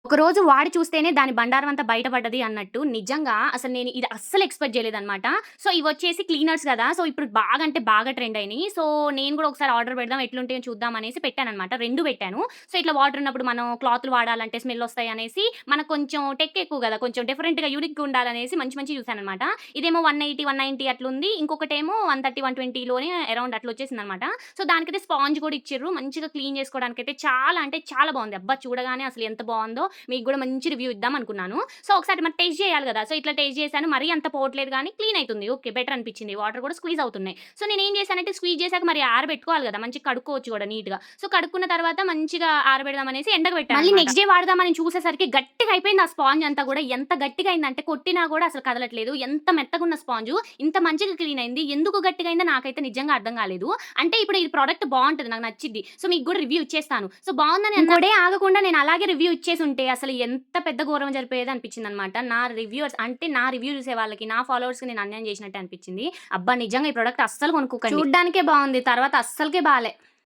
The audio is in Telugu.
ఒకరోజు వాడి చూస్తేనే దాని బండారం అంతా బయటపడ్డది అన్నట్టు. నిజంగా అసలు నేను ఇది అస్సలు ఎక్స్‌పెక్ట్ చేయలేదనమాట. సో, ఇవొచ్చేసి క్లీనర్స్ గదా! సో, ఇప్పుడు బాగా అంటే బాగా ట్రెండ్ అయినియి. సో, నేను గూడా ఒకసారి ఆర్డర్ పెడదాం ఎట్లుంటాయో చూద్దాం అనేసి పెట్టాననమాట. 2 పెట్టాను. సో, ఇట్లా వాటర్ ఉన్నప్పుడు మనం క్లాతులు వాడాలంటే స్మెల్ ఒస్తాయి అనేసి మనకు కొంచెం టెక్ ఎక్కువ గదా! కొంచెం డిఫరెంట్‌గా యూనిక్‌గా ఉండాలనేసి మంచి మంచియి చూసాననమాట. ఇదేమో 180, 190 అట్లుంది. ఇంకొకటేమో 130, 120 లోనే అరౌండ్ అట్లొచ్చేసిందనమాట. సో, దానికైతే స్పాంజ్ గూడా ఇచ్చిర్రు. మంచిగా క్లీన్ చేసుకోవడానికైతే చాలా అంటే చాలా బావుంది. అబ్బా! చూడగానే అసలు ఎంత బావుందో మీకు గూడా మంచి రివ్యూ ఇద్దాం అనుకున్నాను. సో, ఒకసారి మరి టేస్ట్ చేయాలి గదా! సో, ఇట్లా టేస్ట్ చేశాను. మరీ అంత పోవట్లేదు గానీ క్లీన్ అయితుంది. ఓకే. బెటర్ అనిపిచ్చింది. వాటర్ గూడా స్క్వీజ్ అవుతున్నాయి. సో, నేనేం చేశానంటే స్క్వీజ్ చేశాక మరి ఆరబెట్టుకోవాలి గదా! మంచిగా కడుక్కోవచ్చు గూడా నీట్‌గా. సో, కడుక్కున్న తర్వాత మంచిగా ఆరబెడదామనేసి ఎండకు పెట్టాననమాట. మళ్ళీ నెక్స్ట్ డే వాడదామని చూసేసరికి గట్టిగా అయిపోయింది ఆ స్పాంజ్ అంతా గూడా. ఎంత గట్టిగా అయిందంటే కొట్టినా గూడా అసలు కదలట్లేదు. ఎంత మెత్తగున్న స్పాంజు ఇంత మంచిగా క్లీన్ అయింది. ఎందుకు గట్టిగా అయిందో నాకైతే నిజంగా అర్థం గాలేదు. అంటే ఇప్పుడు ఈ ప్రొడక్ట్ బావుంటది. నాకు నచ్చిద్ది. సో, మీకు గూడా రివ్యూ ఇచ్చేస్తాను. సో, బావుందని ఇంకో డే ఆగకుండా నేను అలాగే రివ్యూ ఇచ్చేసుంటే అసలు ఎంత పెద్ద ఘోరం జరిపోయేది అనిపించిందనమాట. నా రివ్యూ చూసే వాళ్ళకి, నా ఫాలోవర్స్‌కి నేను అన్యాయం చేసినట్టే అనిపించింది. అబ్బా! నిజంగా ఈ ప్రొడక్ట్ అస్సలు కొనుక్కోకండి. చూడ్డానికే బావుంది. తర్వాత అస్సలకే బాలే.